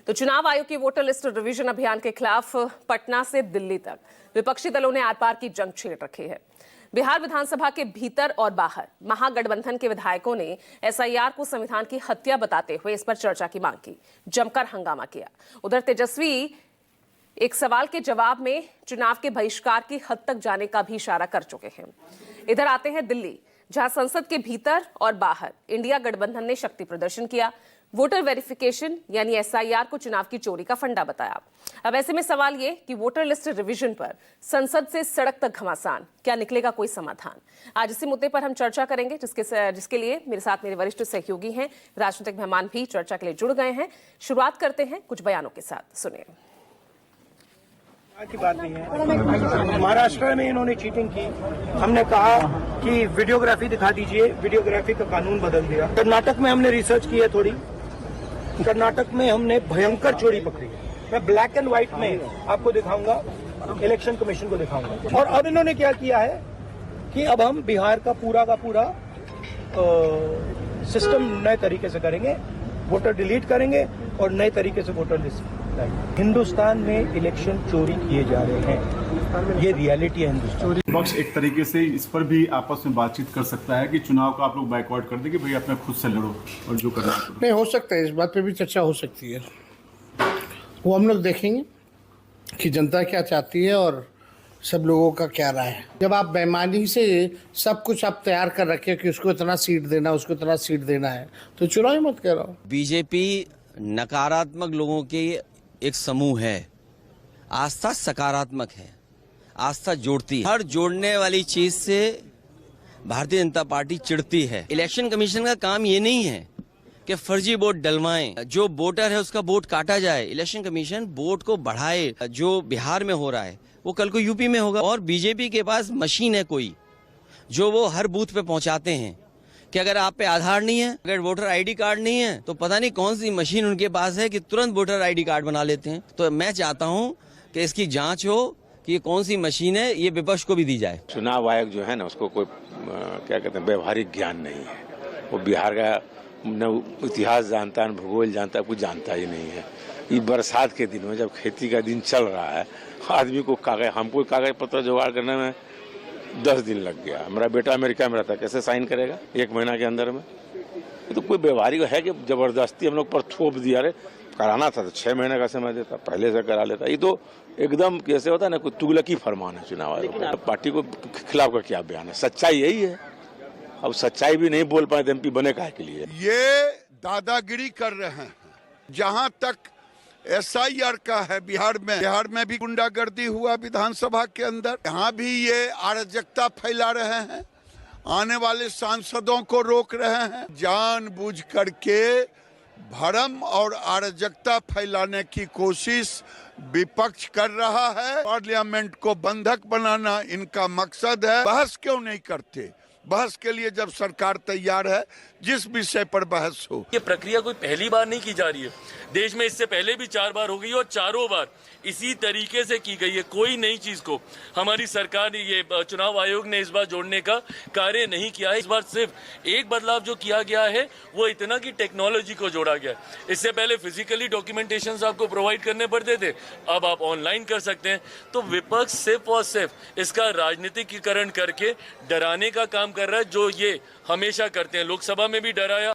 तो चुनाव आयोग की वोटर लिस्ट रिवीजन अभियान के खिलाफ पटना से दिल्ली तक विपक्षी दलों ने आर पार की जंग छेड़ रखी है। बिहार विधानसभा के भीतर और बाहर महागठबंधन के विधायकों ने एसआईआर को संविधान की हत्या बताते हुए इस पर चर्चा की मांग की, जमकर हंगामा किया। उधर तेजस्वी एक सवाल के जवाब में चुनाव के बहिष्कार की हद तक जाने का भी इशारा कर चुके हैं। इधर आते हैं दिल्ली, जहां संसद के भीतर और बाहर इंडिया गठबंधन ने शक्ति प्रदर्शन किया। वोटर वेरिफिकेशन यानी एसआईआर को चुनाव की चोरी का फंडा बताया। अब ऐसे में सवाल ये कि वोटर लिस्ट रिवीजन पर संसद से सड़क तक घमासान, क्या निकलेगा कोई समाधान? आज इसी मुद्दे पर हम चर्चा करेंगे, जिसके लिए मेरे साथ मेरे वरिष्ठ सहयोगी हैं, राजनीतिक मेहमान भी चर्चा के लिए जुड़ गए हैं। शुरुआत करते हैं कुछ बयानों के साथ, सुनिए। की बात नहीं है। महाराष्ट्र में इन्होंने चीटिंग की, हमने कहा कि वीडियोग्राफी दिखा दीजिए, वीडियोग्राफी का कानून बदल दिया। कर्नाटक में हमने रिसर्च की है थोड़ी, कर्नाटक में हमने भयंकर चोरी पकड़ी है। मैं ब्लैक एंड व्हाइट में आपको दिखाऊंगा, इलेक्शन कमीशन को दिखाऊंगा। और अब इन्होंने क्या किया है कि अब हम बिहार का पूरा सिस्टम नए तरीके से करेंगे, वोटर डिलीट करेंगे और नए तरीके से वोटर लिस्ट। हिंदुस्तान में इलेक्शन चोरी किए जा रहे हैं, ये रियलिटी है हिंदुस्तान। पक्ष एक तरीके से इस पर भी आपस में बातचीत कर सकता है कि चुनाव का आप लोग बाइकआउट कर दें कि भाई अपने खुद से लड़ो और जो करना है। नहीं, हो सकता है, इस बात पे भी चर्चा हो सकती है। वो हम लोग देखेंगे कि जनता क्या चाहती है और सब लोगों का क्या राय है। जब आप बेईमानी से सब कुछ आप तैयार कर रखे कि उसको इतना सीट देना, उसको इतना सीट देना है, तो चुनाव ही मत करो। बीजेपी नकारात्मक लोगों के एक समूह है, आस्था सकारात्मक है, आस्था जोड़ती है। हर जोड़ने वाली चीज से भारतीय जनता पार्टी चिढ़ती है। इलेक्शन कमीशन का काम ये नहीं है कि फर्जी वोट डलवाएं, जो वोटर है उसका वोट काटा जाए। इलेक्शन कमीशन वोट को बढ़ाए। जो बिहार में हो रहा है वो कल को यूपी में होगा। और बीजेपी के पास मशीन है कोई, जो वो हर बूथ पे पहुंचाते हैं कि अगर आप पे आधार नहीं है, अगर वोटर आईडी कार्ड नहीं है, तो पता नहीं कौन सी मशीन उनके पास है कि तुरंत वोटर आईडी कार्ड बना लेते हैं। तो मैं चाहता हूं कि इसकी जांच हो कि ये कौन सी मशीन है, ये विपक्ष को भी दी जाए। चुनाव आयोग जो है ना, उसको कोई क्या कहते हैं, व्यवहारिक ज्ञान नहीं है। वो बिहार का न इतिहास जानता है, न भूगोल जानता है, कुछ जानता ही नहीं है। ये बरसात के दिन में, जब खेती का दिन चल रहा है, आदमी को हमको कागज पत्र जुगाड़ करने में 10 दिन लग गया। मेरा बेटा अमेरिका में रहता, कैसे साइन करेगा 1 महीना के अंदर में? ये तो कोई व्यवहारिक है कि जबरदस्ती हम लोग पर थोप दिया। अरे कराना था तो 6 महीने का समय देता, पहले से करा लेता। ये तो एकदम कैसे होता है ना, कोई तुगलकी फरमान है चुनाव आयोग। पार्टी को खिलाफ का क्या बयान है? सच्चाई यही है। अब सच्चाई भी नहीं बोल पाए, एमपी बने काहे के लिए? ये दादागिरी कर रहे हैं। जहां तक एसआईआर का है, बिहार में भी गुंडागर्दी हुआ विधानसभा के अंदर। यहाँ भी ये अराजकता फैला रहे हैं, आने वाले सांसदों को रोक रहे हैं। जानबूझ करके भरम और अराजकता फैलाने की कोशिश विपक्ष कर रहा है। पार्लियामेंट को बंधक बनाना इनका मकसद है। बहस क्यों नहीं करते? बहस के लिए जब सरकार तैयार है, जिस विषय पर बहस हो। ये प्रक्रिया कोई पहली बार नहीं की जा रही है, देश में इससे पहले भी 4 बार हो गई और चारों बार इसी तरीके से की गई है। कोई नई चीज को हमारी सरकार ने, ये चुनाव आयोग ने इस बार जोड़ने का कार्य नहीं किया है। इस बार सिर्फ एक बदलाव जो किया गया है वो इतना कि टेक्नोलॉजी को जोड़ा गया। इससे पहले फिजिकली डॉक्यूमेंटेशन आपको प्रोवाइड करने पड़ते थे, अब आप ऑनलाइन कर सकते हैं। तो विपक्ष सिर्फ और सिर्फ इसका राजनीतिकीकरण करके डराने का काम कर रहा है, जो ये हमेशा करते हैं। लोकसभा में भी डराया।